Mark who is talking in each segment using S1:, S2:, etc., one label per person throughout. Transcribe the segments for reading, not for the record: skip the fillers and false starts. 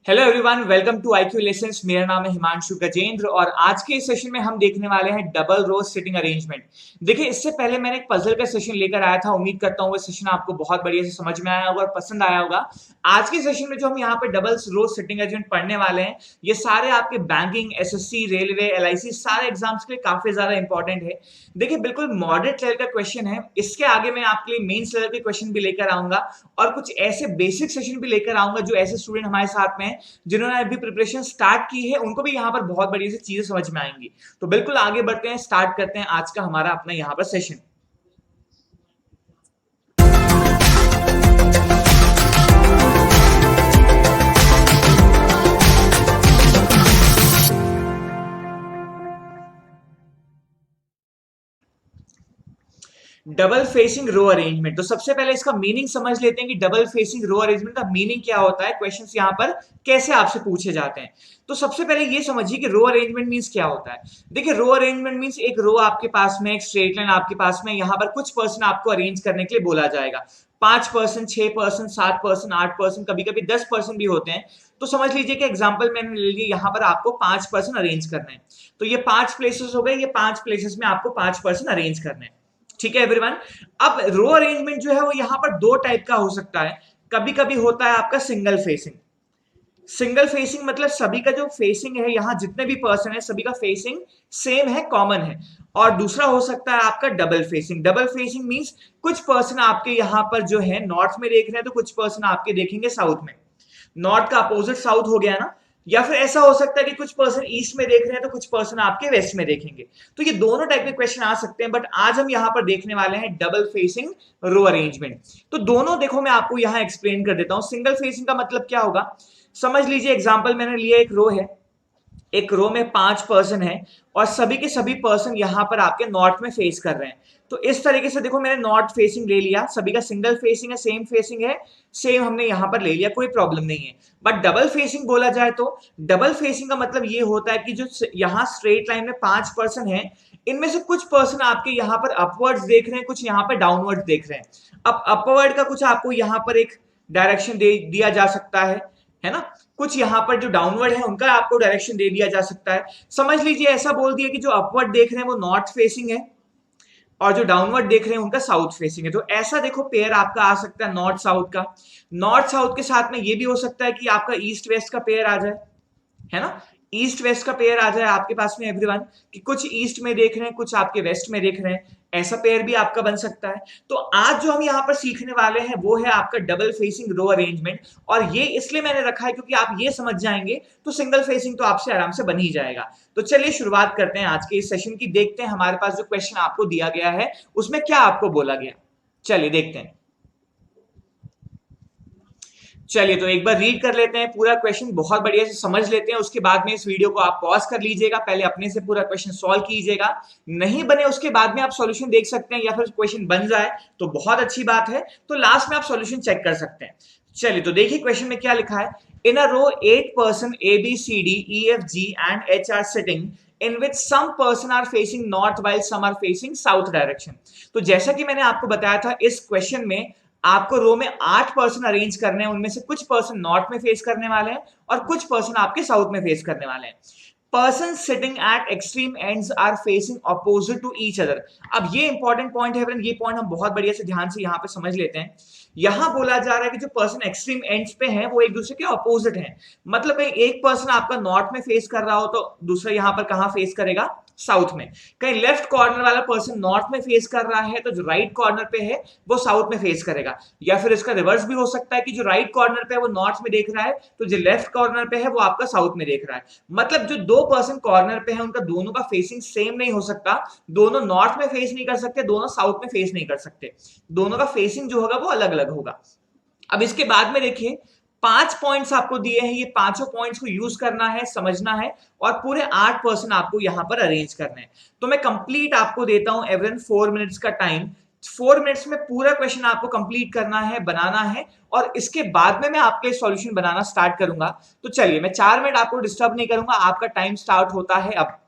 S1: Hello everyone, welcome to IQ lessons. मेरा नाम है हिमांशु गजेंद्र और आज के इस सेशन में हम देखने वाले हैं डबल रो सिटिंग अरेंजमेंट। देखिए, इससे पहले मैंने एक पजल का सेशन लेकर आया था। उम्मीद करता हूँ वो सेशन आपको बहुत बढ़िया से समझ में आया होगा और पसंद आया होगा। आज के सेशन में जो हम यहाँ पे डबल रो सिटिंग अरेंजमेंट पढ़ने वाले हैं, ये सारे आपके बैंकिंग, SSC, रेलवे, LIC सारे एग्जाम्स के लिए काफी ज्यादा इंपॉर्टेंट है। देखिए, बिल्कुल मॉडरेट लेवल का क्वेश्चन है। इसके आगे मैं आपके लिए मेंस लेवल के क्वेश्चन भी लेकर आऊंगा और कुछ ऐसे बेसिक सेशन भी लेकर आऊंगा जो ऐसे स्टूडेंट हमारे साथ में हैं जिन्होंने अभी प्रिपरेशन स्टार्ट की है, उनको भी यहाँ पर बहुत बढ़िया सी चीजें समझ में आएंगी। तो बिल्कुल आगे बढ़ते हैं, स्टार्ट करते हैं आज का हमारा अपना यहाँ पर सेशन। डबल फेसिंग रो अरेंजमेंट। तो सबसे पहले इसका मीनिंग समझ लेते हैं कि डबल फेसिंग रो अरेंजमेंट का मीनिंग क्या होता है, क्वेश्चंस यहाँ पर कैसे आपसे पूछे जाते हैं। तो सबसे पहले ये समझिए कि रो अरेंजमेंट मींस क्या होता है। देखिए, रो अरेंजमेंट मींस एक रो आपके पास में, एक स्ट्रेट लाइन आपके पास में, यहाँ पर कुछ पर्सन आपको अरेंज करने के लिए बोला जाएगा। 5%, 6%, 7%, 8%, कभी कभी 10% भी होते हैं। तो समझ लीजिए कि एग्जाम्पल मैंने ले लिया, यहाँ पर आपको 5% अरेंज करना है। तो ये 5 प्लेसेस हो गए, ये 5 प्लेसेस में आपको 5% अरेंज करना है। ठीक है एवरीवन। अब रो अरेंजमेंट जो है वो यहां पर दो टाइप का हो सकता है। कभी कभी होता है आपका सिंगल फेसिंग। सिंगल फेसिंग मतलब सभी का जो फेसिंग है, यहां जितने भी पर्सन है सभी का फेसिंग सेम है, कॉमन है। और दूसरा हो सकता है आपका double facing. Double facing means कुछ पर्सन आपके यहां पर जो है नॉर्थ में देख रहे हैं तो कुछ पर्सन आपके देखेंगे साउथ में। नॉर्थ का अपोजिट साउथ हो गया ना। या फिर ऐसा हो सकता है कि कुछ पर्सन ईस्ट में देख रहे हैं तो कुछ पर्सन आपके वेस्ट में देखेंगे। तो ये दोनों टाइप के क्वेश्चन आ सकते हैं, बट आज हम यहां पर देखने वाले हैं डबल फेसिंग रो अरेंजमेंट। तो दोनों देखो, मैं आपको यहां एक्सप्लेन कर देता हूं। सिंगल फेसिंग का मतलब क्या होगा, समझ लीजिए एग्जांपल मैंने लिया, एक रो है, एक रो में 5 पर्सन है और सभी के सभी पर्सन यहां पर आपके नॉर्थ में फेस कर रहे हैं। तो इस तरीके से देखो, मैंने नॉर्थ फेसिंग ले लिया, सभी का सिंगल फेसिंग है, सेम फेसिंग है, सेम हमने यहां पर ले लिया, कोई प्रॉब्लम नहीं है। बट डबल फेसिंग बोला जाए तो डबल फेसिंग का मतलब ये होता है कि जो यहां स्ट्रेट लाइन में 5 पर्सन है, इनमें से कुछ पर्सन आपके यहां पर अपवर्ड्स देख रहे हैं, कुछ यहां पर डाउनवर्ड देख रहे हैं। अब अपवर्ड का कुछ आपको यहां पर एक डायरेक्शन दे दिया जा सकता है ना। कुछ यहां पर जो डाउनवर्ड है उनका आपको डायरेक्शन दे दिया जा सकता है। समझ लीजिए ऐसा बोल दिया कि जो अपवर्ड देख रहे हैं वो नॉर्थ फेसिंग है और जो डाउनवर्ड देख रहे हैं उनका साउथ फेसिंग है। तो ऐसा देखो पेयर आपका आ सकता है नॉर्थ साउथ का। नॉर्थ साउथ के साथ में ये भी हो सकता है कि आपका ईस्ट वेस्ट का पेयर आ जाए, है ना। ईस्ट वेस्ट का पेयर आ जाए आपके पास में एवरीवन, कि कुछ ईस्ट में देख रहे हैं कुछ आपके वेस्ट में देख रहे हैं। ऐसा पेयर भी आपका बन सकता है। तो आज जो हम यहां पर सीखने वाले हैं वो है आपका डबल फेसिंग रो अरेंजमेंट। और ये इसलिए मैंने रखा है क्योंकि आप ये समझ जाएंगे तो सिंगल फेसिंग तो आपसे आराम से बन ही जाएगा। तो चलिए शुरुआत करते हैं आज के इस सेशन की। देखते हैं हमारे पास जो क्वेश्चन आपको दिया गया है उसमें क्या आपको बोला गया। चलिए देखते हैं। चलिए तो एक बार रीड कर लेते हैं पूरा क्वेश्चन, बहुत बढ़िया से समझ लेते हैं। उसके बाद में इस वीडियो को आप पॉज कर लीजिएगा, पहले अपने से पूरा क्वेश्चन सॉल्व कीजिएगा। नहीं बने उसके बाद में आप सॉल्यूशन देख सकते हैं, या फिर क्वेश्चन बन जाए तो बहुत अच्छी बात है, तो लास्ट में आप सॉल्यूशन चेक कर सकते हैं। चलिए तो देखिए क्वेश्चन में क्या लिखा है। इन अ रो 8 person ABCDEFG and H are sitting in which some person are facing north while some are facing south direction। तो जैसा कि मैंने आपको बताया था, इस क्वेश्चन में आपको रो में 8 पर्सन अरेंज करने हैं, उनमें से कुछ पर्सन नॉर्थ में फेस करने वाले हैं और कुछ पर्सन आपके साउथ में फेस करने वाले हैं। Person sitting at extreme ends are facing opposite to each other. अब ये इंपॉर्टेंट पॉइंट है, ये पॉइंट हम बहुत बढ़िया से ध्यान से यहाँ पे समझ लेते हैं। यहां बोला जा रहा है कि जो पर्सन एक्सट्रीम एंड्स पे हैं वो एक दूसरे के अपोजिट हैं। मतलब कहीं एक पर्सन आपका नॉर्थ में फेस कर रहा हो तो दूसरा यहां पर कहां फेस करेगा, साउथ में। कहीं लेफ्ट कॉर्नर वाला पर्सन नॉर्थ में फेस कर रहा है तो जो राइट कॉर्नर पे है वो साउथ में फेस करेगा। या फिर इसका रिवर्स भी हो सकता है कि जो राइट कॉर्नर पे है वो नॉर्थ में देख रहा है तो जो लेफ्ट कॉर्नर पे है वो आपका साउथ में देख रहा है। मतलब जो दो पर्सन कॉर्नर पे है उनका दोनों का फेसिंग सेम नहीं हो सकता। दोनों नॉर्थ में फेस नहीं कर सकते, दोनों साउथ में फेस नहीं कर सकते। दोनों का फेसिंग जो होगा वो अलग अलग होगा। अब इसके बाद में देखिए 5 पॉइंट्स आपको दिए हैं, ये पांचों पॉइंट्स को यूज करना है, समझना है और पूरे 8 पर्सन आपको यहां पर अरेंज करने हैं। तो मैं कंप्लीट आपको देता हूं एवरन 4 मिनट्स का टाइम। 4 मिनट्स में पूरा क्वेश्चन आपको कंप्लीट करना है, बनाना है और इसके बाद में मैं आपके सॉल्यूशन बनाना स्टार्ट करूंगा। तो चलिए मैं 4 मिनट आपको डिस्टर्ब नहीं करूंगा, आपका टाइम स्टार्ट होता है अब।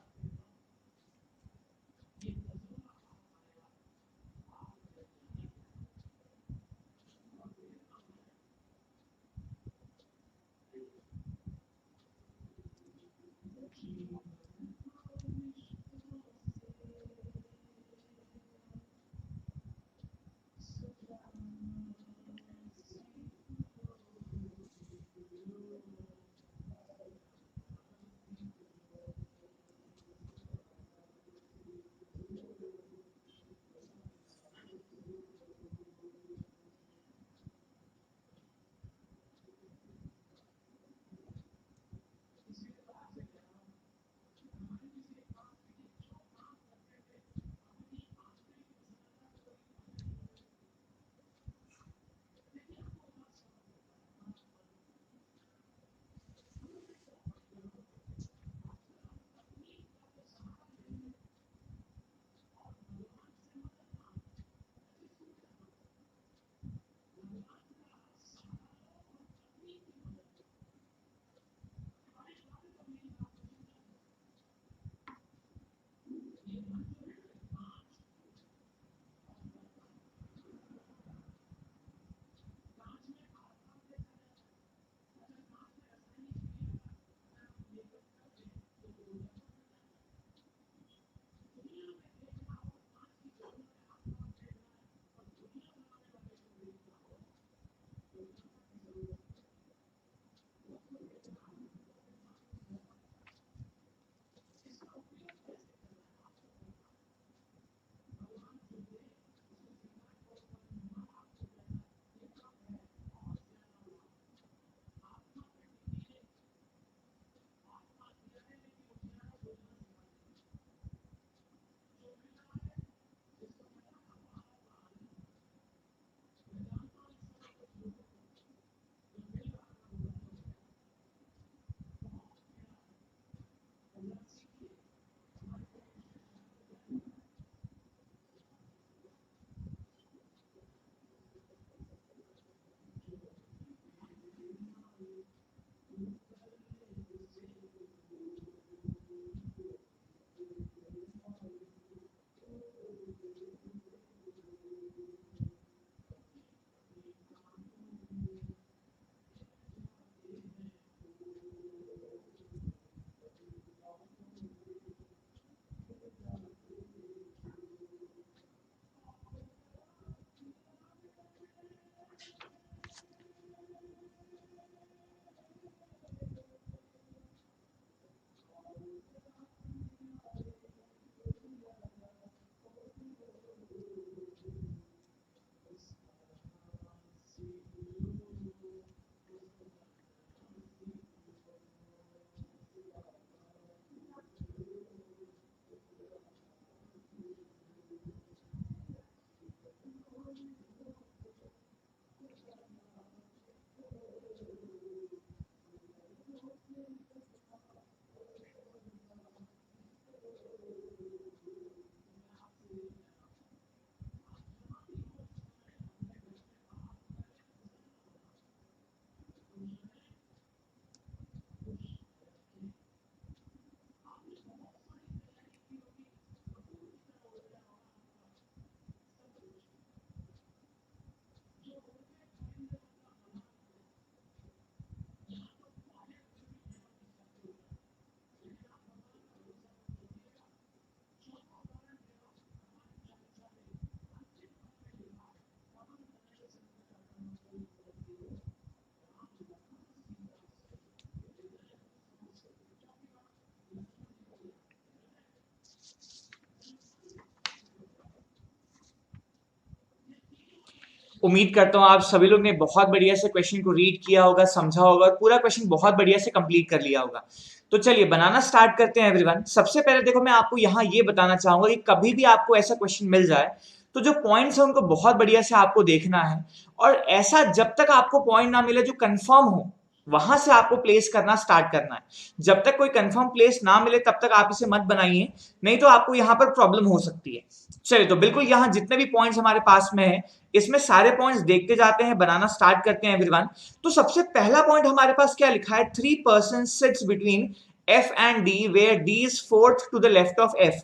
S1: उम्मीद करता हूँ आप सभी लोग ने बहुत बढ़िया से क्वेश्चन को रीड किया होगा, समझा होगा और पूरा क्वेश्चन बहुत बढ़िया से कंप्लीट कर लिया होगा। तो चलिए बनाना स्टार्ट करते हैं एवरीवन। सबसे पहले देखो मैं आपको यहाँ ये बताना चाहूंगा कि कभी भी आपको ऐसा क्वेश्चन मिल जाए तो जो पॉइंट्स है उनको बहुत बढ़िया से आपको देखना है, और ऐसा जब तक आपको पॉइंट ना मिले जो कंफर्म हो वहां से आपको प्लेस करना स्टार्ट करना है। जब तक कोई कंफर्म प्लेस ना मिले तब तक आप इसे मत बनाइए, नहीं तो आपको यहाँ पर प्रॉब्लम हो सकती है। चलिए तो बिल्कुल यहाँ जितने भी पॉइंट्स हमारे पास में है इसमें सारे पॉइंट्स देखते जाते हैं, बनाना स्टार्ट करते हैं एवरीवन। तो सबसे पहला पॉइंट हमारे पास क्या लिखा है, 3 person sits between F and D where D is fourth to the left of F।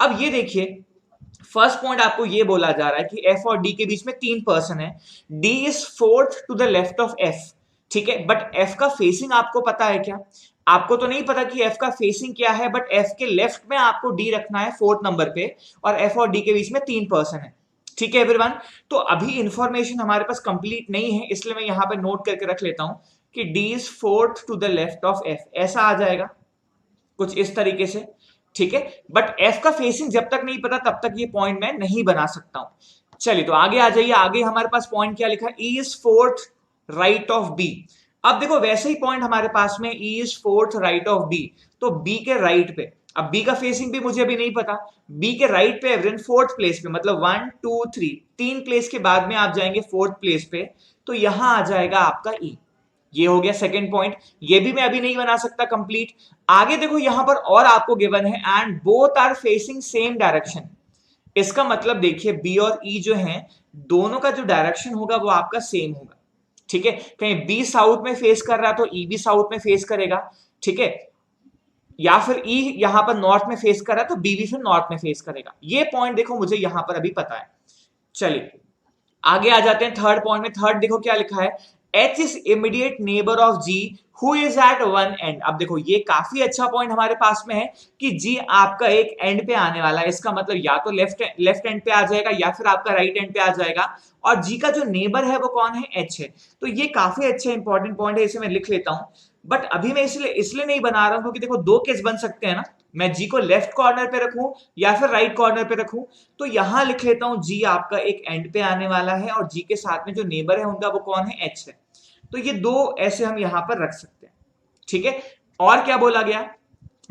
S1: अब ये देखिए फर्स्ट पॉइंट आपको ये बोला जा रहा है कि F और D के बीच में 3 पर्सन है, D is fourth to the left of F, ठीक है। बट F का फेसिंग आपको पता है क्या? आपको तो नहीं पता कि F का फेसिंग क्या है, बट F के लेफ्ट में आपको D रखना है 4th नंबर पे, और F और D के बीच में 3 पर्सन है, ठीक है एवरीवन। तो अभी इंफॉर्मेशन हमारे पास कंप्लीट नहीं है, इसलिए मैं यहाँ पे नोट करके रख लेता हूं कि D is fourth to the left of F, ऐसा आ जाएगा कुछ इस तरीके से, ठीक है। बट F का फेसिंग जब तक नहीं पता तब तक ये पॉइंट मैं नहीं बना सकता हूं। चलिए तो आगे आ जाइए, आगे हमारे पास पॉइंट क्या लिखा है, E is fourth right of B। अब देखो वैसे ही पॉइंट हमारे पास में E is fourth right of B, तो B के राइट पे, अब B का फेसिंग भी मुझे अभी नहीं पता, B के राइट पे एवरेन 4th प्लेस पे, मतलब 1 2 3 3 प्लेस के बाद में आप जाएंगे 4th प्लेस पे, तो यहां आ जाएगा आपका E। ये हो गया सेकंड पॉइंट, ये भी मैं अभी नहीं बना सकता कंप्लीट। आगे देखो यहां पर और आपको गिवन है and both are facing same direction. इसका मतलब देखिए बी और ई जो है दोनों का जो डायरेक्शन होगा वो आपका सेम होगा, ठीक है। कहीं बी साउथ में फेस कर रहा है तो ई भी साउथ में फेस करेगा, ठीक है। या फिर ई यहां पर नॉर्थ में फेस कर रहा है तो बी भी फिर नॉर्थ में फेस करेगा। ये पॉइंट देखो मुझे यहां पर अभी पता है। चलिए आगे आ जाते हैं थर्ड पॉइंट में। थर्ड देखो क्या लिखा है, H is immediate neighbour of G who is at one end. अब देखो ये काफी अच्छा पॉइंट हमारे पास में है कि G आपका एक एंड पे आने वाला है, इसका मतलब या तो लेफ्ट एंड पे आ जाएगा या फिर आपका राइट एंड पे आ जाएगा, और G का जो नेबर है वो कौन है, H है। तो ये काफी अच्छा इंपॉर्टेंट पॉइंट है, इसे मैं लिख लेता हूं। बट अभी मैं इसलिए नहीं बना रहा हूं क्योंकि देखो दो केस बन सकते हैं ना, मैं G को लेफ्ट कॉर्नर पे रखूं या फिर राइट कॉर्नर पे रखूं। तो यहां लिख लेता हूं G आपका एक एंड पे आने वाला है और G के साथ में जो नेबर है उनका वो कौन है, H है। तो ये दो ऐसे हम यहां पर रख सकते हैं, ठीक है। और क्या बोला गया,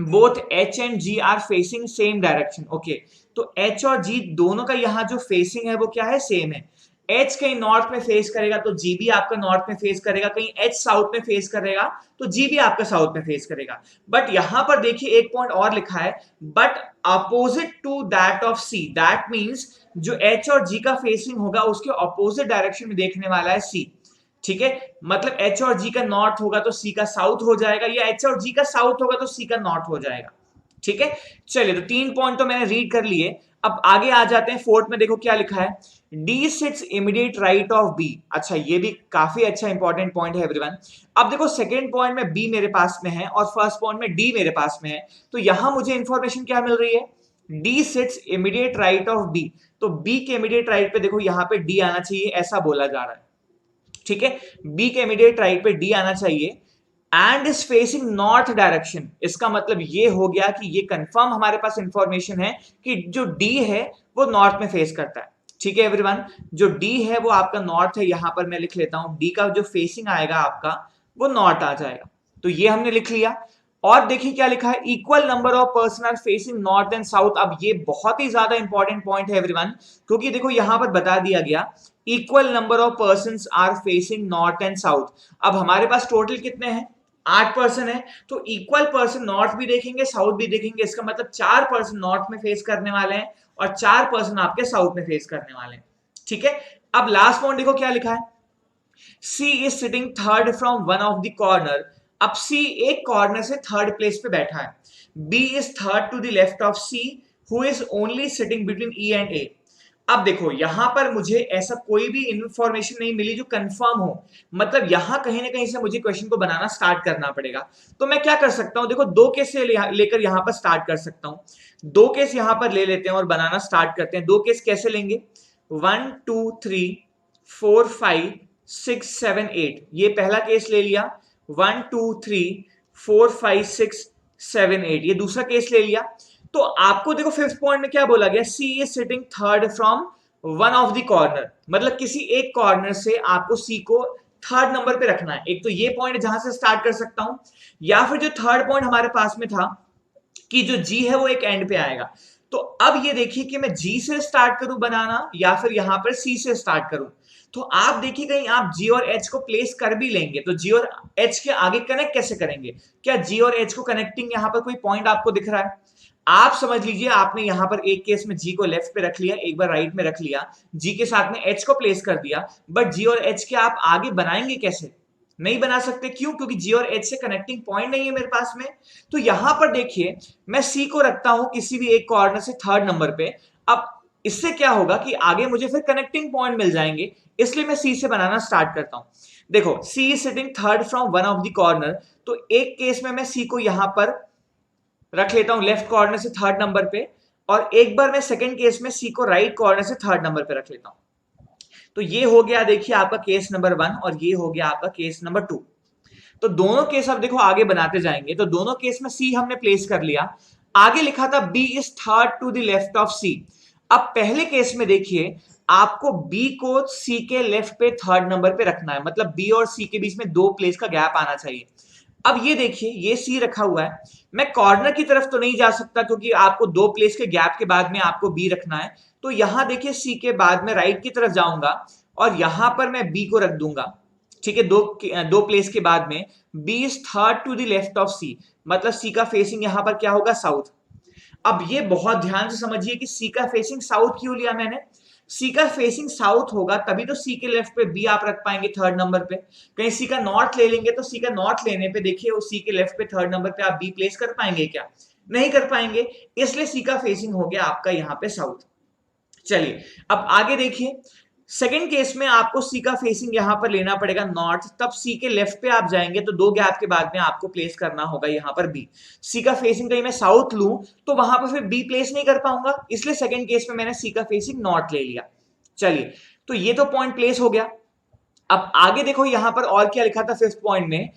S1: both H and G are facing same direction, okay. तो H और G दोनों का यहां जो फेसिंग है वो क्या है, सेम है। H कहीं नॉर्थ में फेस करेगा तो G भी आपका नॉर्थ में फेस करेगा, कहीं H साउथ में फेस करेगा तो G भी आपका साउथ में फेस करेगा। बट यहां पर देखिए एक पॉइंट और लिखा है, but opposite to that of C, that means जो H और G का फेसिंग होगा उसके अपोजिट डायरेक्शन में देखने वाला है C, ठीक है। मतलब H और G का नॉर्थ होगा तो C का साउथ हो जाएगा, या H और G का साउथ होगा तो C का नॉर्थ हो जाएगा, ठीक है। चलिए तो 3 पॉइंट तो मैंने रीड कर लिए। अब आगे आ जाते हैं फोर्थ में, देखो क्या लिखा है, D sits immediate right of B। अच्छा ये भी काफी अच्छा इंपॉर्टेंट पॉइंट है एवरीवन। अब देखो सेकंड पॉइंट में B मेरे पास में है और फर्स्ट पॉइंट में D मेरे पास में है, तो यहां मुझे इंफॉर्मेशन क्या मिल रही है, D sits immediate right of B, तो B के इमीडिएट राइट पे देखो यहां पे D आना चाहिए, ऐसा बोला जा रहा है, ठीक है। B के इमीडिएट राइट पे D आना चाहिए and is facing north direction. इसका मतलब ये हो गया कि ये कंफर्म हमारे पास इंफॉर्मेशन है कि जो D है वो नॉर्थ में फेस करता है, ठीक है एवरीवन। जो D है वो आपका नॉर्थ है, यहां पर मैं लिख लेता हूं D का जो फेसिंग आएगा आपका वो नॉर्थ आ जाएगा, तो ये हमने लिख लिया। और देखिए क्या लिखा है, equal number of person are facing north and south. अब ये बहुत ही ज्यादा इंपॉर्टेंट पॉइंट है एवरीवन, क्योंकि देखो यहां पर बता दिया गया equal number of person are facing north and south. अब हमारे पास टोटल कितने हैं, 8 पर्सन है, तो इक्वल पर्सन नॉर्थ भी देखेंगे साउथ भी देखेंगे, इसका मतलब 4 पर्सन नॉर्थ में फेस करने वाले हैं और 4 पर्सन आपके साउथ में फेस करने वाले हैं, ठीक है। अब लास्ट पॉइंट देखो क्या लिखा है, C is sitting third from one of the corner. अब C एक कॉर्नर से थर्ड प्लेस पे बैठा है, B is third to the left of C who is only sitting between E and A। अब देखो यहां पर मुझे ऐसा कोई भी इंफॉर्मेशन नहीं मिली जो कंफर्म हो, मतलब यहां कहीं ना कहीं से मुझे क्वेश्चन को बनाना स्टार्ट करना पड़ेगा। तो मैं क्या कर सकता हूं, देखो दो केस से लेकर यहां पर स्टार्ट कर सकता हूं। दो केस यहां पर ले लेते हैं और बनाना स्टार्ट करते हैं। दो केस कैसे लेंगे, 1 2 3 4 5 6 7 8, ये पहला केस ले लिया, 1 2 3 4 5 6 7 8, ये दूसरा केस ले लिया। तो आपको देखो फिफ्थ पॉइंट में क्या बोला गया, C is sitting third from one of the corner, मतलब किसी एक कॉर्नर से आपको सी को थर्ड नंबर पे रखना है। एक तो ये पॉइंट जहां से स्टार्ट कर सकता हूं, या फिर जो थर्ड पॉइंट हमारे पास में था कि जो जी है वो एक एंड पे आएगा। तो अब ये देखिए कि मैं जी से स्टार्ट करूं बनाना या फिर यहां पर सी से स्टार्ट करूं। तो आप देखिए कहीं आप जी और एच को प्लेस कर भी लेंगे तो जी और एच के आगे कनेक्ट कैसे करेंगे? क्या जी और एच को कनेक्टिंग यहां पर कोई पॉइंट आपको दिख रहा है? आप समझ लीजिए आपने यहां पर एक केस में जी को लेफ्ट पे रख लिया, एक बार राइट में रख लिया, जी के साथ में एच को प्लेस कर दिया, बट जी और एच के आप आगे बनाएंगे कैसे? नहीं बना सकते। क्यों? क्योंकि जी और एच से कनेक्टिंग पॉइंट नहीं है मेरे पास में। तो यहां पर देखिए मैं सी को रखता हूं किसी भी एक कॉर्नर से थर्ड नंबर पे। अब इससे क्या होगा कि आगे मुझे फिर कनेक्टिंग पॉइंट मिल जाएंगे, इसलिए मैं सी से बनाना स्टार्ट करता हूं। देखो C is sitting third from one of the corner, तो एक केस में मैं सी को यहां पर रख लेता हूं लेफ्ट कॉर्नर से थर्ड नंबर पे, और एक बार मैं सेकंड केस में सी को राइट कॉर्नर से थर्ड नंबर पे रख लेता हूं। तो ये हो गया देखिए आपका केस नंबर 1 और ये हो गया आपका केस नंबर 2। तो दोनों केस अब देखो आगे बनाते जाएंगे। तो दोनों केस में सी हमने प्लेस कर लिया, आगे लिखा था B is third to the left of C. अब पहले केस में देखिए आपको बी को सी के लेफ्ट पे थर्ड नंबर पे रखना है, मतलब बी और सी के बीच में 2 प्लेस का गैप आना चाहिए। अब ये देखिए ये सी रखा हुआ है, मैं कॉर्नर की तरफ तो नहीं जा सकता क्योंकि आपको 2 प्लेस के गैप के बाद में आपको बी रखना है। तो यहां देखिए सी के बाद में राइट की तरफ जाऊंगा और यहां पर मैं बी को रख दूंगा। ठीक है, दो प्लेस के बाद में B is third to the left of C, मतलब सी का फेसिंग यहां पर क्या होगा? साउथ। अब ये बहुत ध्यान से समझिए कि सी का फेसिंग साउथ क्यों लिया मैंने। सी का फेसिंग साउथ होगा तभी तो सी के लेफ्ट पे बी आप रख पाएंगे थर्ड नंबर पे। कहीं सी का नॉर्थ ले लेंगे तो सी का नॉर्थ लेने पे देखिए वो सी के लेफ्ट पे थर्ड नंबर पे आप बी प्लेस कर पाएंगे क्या? नहीं कर पाएंगे, इसलिए सी का फेसिंग हो गया आपका यहां पे साउथ। चलिए अब आगे देखिए, सेकेंड केस में आपको सी का फेसिंग यहां पर लेना पड़ेगा नॉर्थ, तब सी के लेफ्ट पे आप जाएंगे तो 2 गैप के बाद में आपको प्लेस करना होगा यहां पर बी। सी का फेसिंग कहीं मैं साउथ लूं तो वहां पर फिर बी प्लेस नहीं कर पाऊंगा, इसलिए सेकेंड केस में मैंने सी का फेसिंग नॉर्थ ले लिया। चलिए तो ये तो पॉइंट प्लेस हो गया। अब आगे देखो यहां पर और क्या लिखा था फिफ्थ पॉइंट में,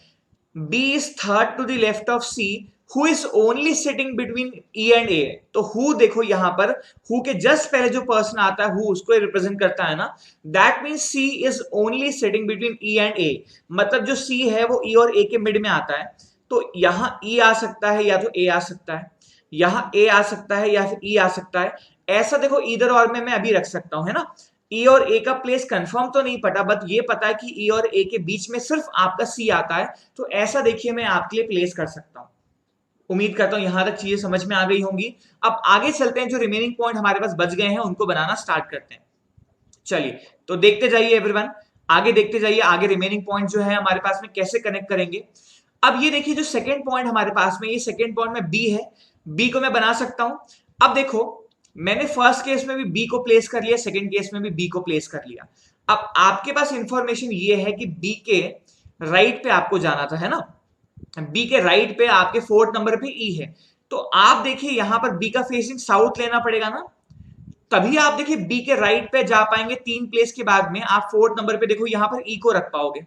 S1: B is third to the left of C, who is only sitting between E and A। तो who देखो यहां पर who के जस्ट पहले जो पर्सन आता है who उसको रिप्रेजेंट करता है ना, that means C is only sitting between E and A, मतलब जो C है वो E और A के मिड में आता है। तो यहां E आ सकता है या तो A आ सकता है, यहां A आ सकता है या फिर E आ सकता है। ऐसा देखो इधर और में मैं अभी रख सकता हूं, है ना। ई और ए का प्लेस कंफर्म तो नहीं पता, बट ये पता है कि ई और ए के बीच में सिर्फ आपका सी आता है। तो ऐसा देखिए मैं आपके लिए प्लेस कर सकता हूं। उम्मीद करता हूं यहां तक चीजें समझ में आ गई होंगी। अब आगे चलते हैं, जो रिमेनिंग पॉइंट हमारे पास बच गए हैं उनको बनाना स्टार्ट करते हैं। चलिए तो देखते जाइए एवरीवन, आगे देखते जाइए, आगे रिमेनिंग पॉइंट जो है हमारे पास में कैसे कनेक्ट करेंगे। अब ये देखिए जो सेकेंड पॉइंट हमारे पास में, ये सेकेंड पॉइंट में बी है, बी को मैं बना सकता हूं। अब देखो मैंने फर्स्ट केस में भी बी को प्लेस कर लिया, सेकेंड केस में भी बी को प्लेस कर लिया। अब आपके पास इंफॉर्मेशन ये है कि बी के राइट पे आपको जाना था, है ना। बी के राइट पे आपके फोर्थ नंबर पे ई है, तो आप देखिए यहां पर बी का फेसिंग साउथ लेना पड़ेगा ना, तभी आप देखिए बी के राइट पे जा पाएंगे 3 प्लेस के बाद में। आप फोर्थ नंबर पे देखो यहां पर ई को रख पाओगे,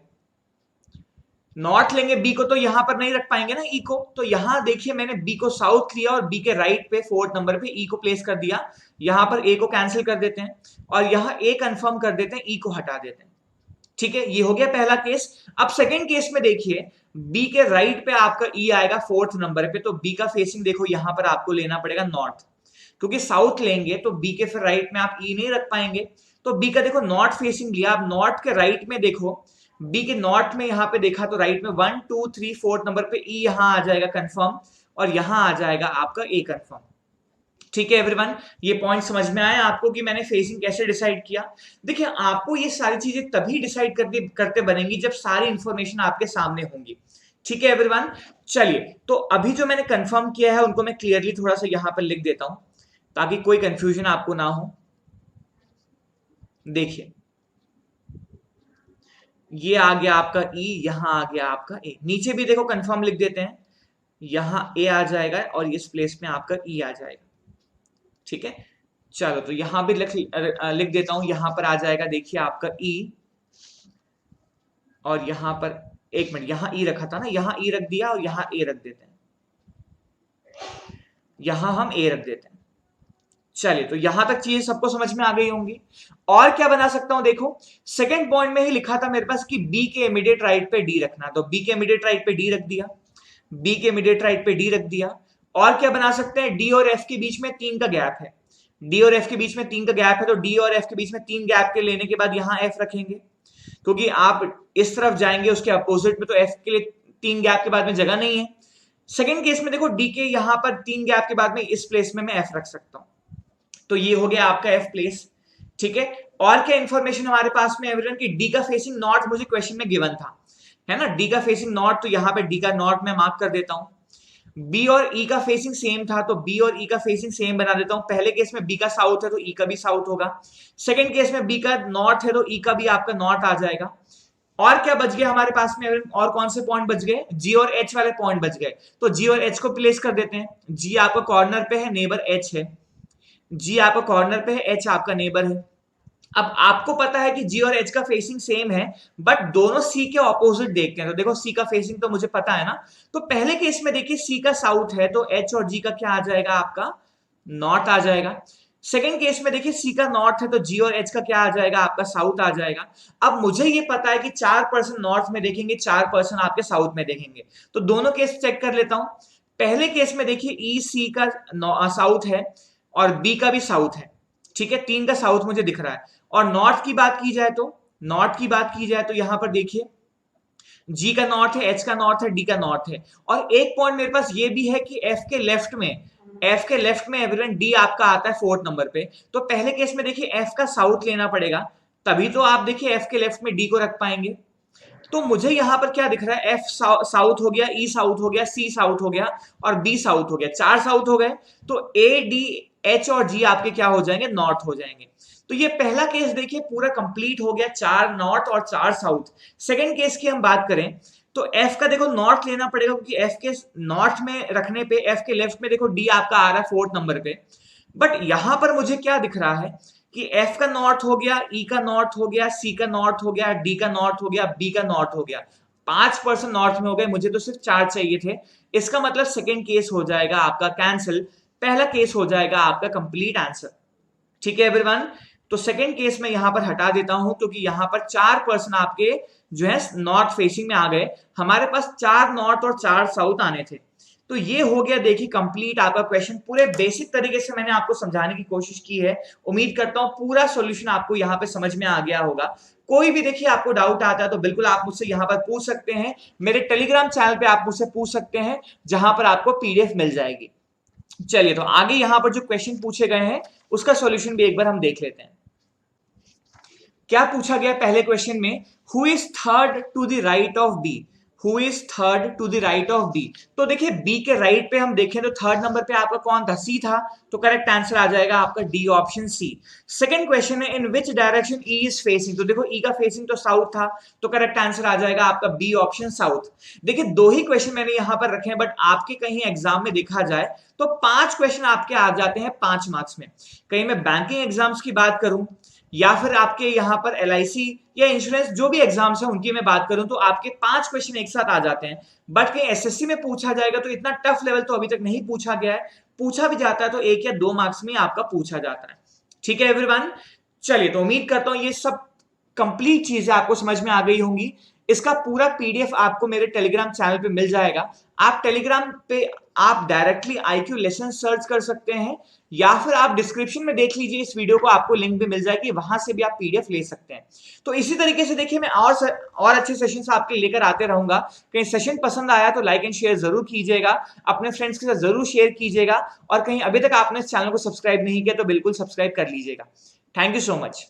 S1: नॉर्थ लेंगे बी को तो यहां पर नहीं रख पाएंगे ना ई को। तो यहां देखिए मैंने बी को साउथ लिया और बी के राइट पे फोर्थ नंबर पे ई को प्लेस कर दिया। यहां पर ए को कैंसिल कर देते हैं और यहां ए कंफर्म कर देते हैं, ई को हटा देते हैं। ठीक है, ये हो गया पहला केस। अब सेकंड केस में देखिए बी के राइट पे आपका ई आएगा फोर्थ नंबर पे, तो बी का फेसिंग देखो यहां पर आपको लेना पड़ेगा नॉर्थ, क्योंकि साउथ लेंगे तो बी के फिर राइट में आप ई नहीं रख पाएंगे। तो बी का देखो नॉर्थ फेसिंग लिया, अब नॉर्थ के राइट में देखो, बी के नॉर्थ में यहां पे देखा तो राइट में 1 2 3 4 नंबर पे ई यहां आ जाएगा कंफर्म, और यहां आ जाएगा आपका ए कंफर्म। ठीक है एवरीवन, ये पॉइंट समझ में आया आपको कि मैंने फेसिंग कैसे डिसाइड किया। देखिए आपको ये सारी चीजें तभी डिसाइड करते बनेंगी जब सारी इंफॉर्मेशन आपके सामने होंगी। ठीक है एवरीवन, चलिए तो अभी जो मैंने कंफर्म किया है उनको मैं क्लियरली थोड़ा सा यहां पर लिख देता हूं ताकि कोई कंफ्यूजन आपको ना हो। देखिए ये आ गया आपका ई, यहां आ गया आपका ए, नीचे भी देखो कंफर्म लिख देते हैं, यहां ए आ जाएगा और इस प्लेस में आपका ई आ जाएगा। ठीक है, चलो तो यहां भी लिख देता हूं, यहां पर आ जाएगा देखिए आपका ई, और यहां पर एक मिनट, यहां ई रखा था ना, यहां ई रख दिया और यहां ए रख देते हैं, यहां हम ए रख देते हैं। चलिए, तो यहां तक चीजें सबको समझ में आ गई होंगी। और क्या बना सकता हूं, देखो सेकंड पॉइंट में ही लिखा था मेरे पास कि बी के इमीडिएट राइट पे डी रखना, तो बी के इमीडिएट राइट पे डी रख दिया, बी के इमीडिएट राइट पे डी रख दिया। और क्या बना सकते हैं, डी और एफ के बीच में 3 का गैप है, डी और एफ के बीच में 3 का गैप है, तो डी और एफ के बीच में 3 गैप के लेने के बाद यहां एफ रखेंगे, क्योंकि आप इस तरफ जाएंगे उसके अपोजिट में, तो एफ के लिए 3 गैप के बाद में जगह नहीं है। सेकंड केस में देखो डी के यहां पर 3 गैप के बाद में इस प्लेस में मैं एफ रख सकता हूं, तो ये हो गया आपका एफ प्लेस। ठीक है, और क्या इंफॉर्मेशन हमारे पास में एवरीवन की डी का फेसिंग नॉर्थ मुझे क्वेश्चन में गिवन था, है ना, डी का फेसिंग नॉर्थ, तो यहां पे डी का नॉर्थ में मार्क कर देता हूं। बी और ई का फेसिंग सेम था, तो बी और ई का फेसिंग सेम बना देता हूं। पहले केस में बी का साउथ है तो ई का भी साउथ होगा, सेकंड केस में बी का नॉर्थ है तो ई का भी आपका नॉर्थ आ जाएगा। और क्या बच गया हमारे पास में, और कौन से पॉइंट बच गए, जी और एच वाले पॉइंट बच गए, तो जी और एच को प्लेस कर देते हैं। जी आपका कॉर्नर पे है, नेबर एच है, जी आपका कॉर्नर पे है, एच आपका नेबर है। अब आपको पता है कि जी और एच का फेसिंग सेम है, बट दोनों सी के ऑपोजिट देखते हैं, तो देखो सी का फेसिंग तो मुझे पता है ना, तो पहले केस में देखिए सी का साउथ है, तो एच और जी का क्या आ जाएगा, आपका नॉर्थ आ जाएगा। सेकंड केस में देखिए सी का नॉर्थ है, तो जी और एच का क्या आ जाएगा, आपका साउथ आ जाएगा। अब मुझे ये पता है कि 4% नॉर्थ में देखेंगे, 4% आपके साउथ में देखेंगे, तो दोनों केस चेक कर लेता हूं। पहले केस में देखिए ई सी का साउथ है और बी का भी साउथ है, ठीक है, 3 का साउथ मुझे दिख रहा है। और नॉर्थ की बात की जाए तो, नॉर्थ की बात की जाए तो यहां पर देखिए जी का नॉर्थ है, एच का नॉर्थ है, डी का नॉर्थ है। और एक पॉइंट मेरे पास ये भी है कि एफ के लेफ्ट में, एफ के लेफ्ट में एवरीवन डी आपका आता है 4th नंबर पे, तो पहले केस में देखिए एफ का साउथ लेना पड़ेगा, तभी तो आप देखिए एफ के लेफ्ट में डी को रख पाएंगे। तो मुझे यहां पर क्या दिख रहा है, एफ साउथ हो गया, ई साउथ हो गया, सी साउथ हो गया और बी साउथ हो गया, 4 साउथ हो गए, तो ए डी एच और जी आपके क्या हो जाएंगे, नॉर्थ हो जाएंगे। तो ये पहला केस देखिए पूरा कंप्लीट हो गया, 4 नॉर्थ और 4 साउथ। सेकंड केस की हम बात करें तो एफ का देखो नॉर्थ लेना पड़ेगा, क्योंकि एफ के नॉर्थ में रखने पे एफ के लेफ्ट में देखो डी आपका आ रहा है 4th नंबर पे, बट यहां पर मुझे क्या दिख रहा है कि एफ का नॉर्थ हो गया, ई का नॉर्थ हो गया, सी का नॉर्थ हो गया, डी का नॉर्थ हो गया, बी का नॉर्थ हो गया, 5% नॉर्थ में हो गए, मुझे तो सिर्फ 4 चाहिए थे। इसका मतलब सेकंड केस हो जाएगा आपका कैंसिल, पहला केस हो जाएगा आपका कंप्लीट आंसर। ठीक है एवरीवन, तो सेकंड केस में यहां पर हटा देता हूं, क्योंकि यहां पर 4% आपके जो है नॉर्थ फेसिंग में आ गए, हमारे पास 4 नॉर्थ और 4 साउथ आने थे। तो ये हो गया देखिए कंप्लीट आपका क्वेश्चन, पूरे बेसिक तरीके से मैंने आपको समझाने की कोशिश की है। उम्मीद करता हूं पूरा सॉल्यूशन आपको यहां पे समझ में आ गया होगा। कोई भी देखिए आपको डाउट आता है तो बिल्कुल आप मुझसे यहां पर पूछ सकते हैं, मेरे टेलीग्राम चैनल पे आप मुझसे पूछ सकते हैं, जहां पर आपको पीडीएफ मिल जाएगी। चलिए, तो आगे यहां पर जो क्वेश्चन पूछे गए हैं उसका सॉल्यूशन भी एक बार हम देख लेते हैं। क्या पूछा गया पहले क्वेश्चन में, who is third to the right of B, who is third to the right of B. तो देखिए बी के राइट पे हम देखें तो 3rd नंबर पे आपका कौन था, सी था, तो करेक्ट आंसर आ जाएगा आपका D option C. Second question है in which direction E is facing, तो देखो ई का फेसिंग तो साउथ था, तो करेक्ट आंसर आ जाएगा आपका बी ऑप्शन साउथ। देखिए 2 ही क्वेश्चन मैंने यहां पर रखे हैं, बट आपके कहीं एग्जाम में देखा जाए तो 5 क्वेश्चन आपके आ जाते हैं 5 मार्क्स में। कहीं मैं बैंकिंग एग्जाम्स की बात करूं या फिर आपके यहाँ पर एलआईसी या इंश्योरेंस जो भी एग्जाम्स है उनकी मैं बात करूं, तो आपके 5 क्वेश्चन एक साथ आ जाते हैं। बट कहीं एसएससी में पूछा जाएगा तो इतना टफ लेवल तो अभी तक नहीं पूछा गया है, पूछा भी जाता है तो 1 या 2 मार्क्स में आपका पूछा जाता है। ठीक है एवरीवन, चलिए, तो उम्मीद करता हूं ये सब कंप्लीट चीजें आपको समझ में आ गई होंगी। इसका पूरा पीडीएफ आपको मेरे टेलीग्राम चैनल पे मिल जाएगा। आप टेलीग्राम पे आप डायरेक्टली आईक्यू लेसन सर्च कर सकते हैं, या फिर आप डिस्क्रिप्शन में देख लीजिए इस वीडियो को, आपको लिंक भी मिल जाएगी, वहां से भी आप पीडीएफ ले सकते हैं। तो इसी तरीके से देखिए मैं और अच्छे सेशंस आपके लेकर आते रहूंगा। कहीं सेशन पसंद आया तो लाइक एंड शेयर जरूर कीजिएगा, अपने फ्रेंड्स के साथ जरूर शेयर कीजिएगा, और कहीं अभी तक आपने इस चैनल को सब्सक्राइब नहीं किया तो बिल्कुल सब्सक्राइब कर लीजिएगा। Thank you so much.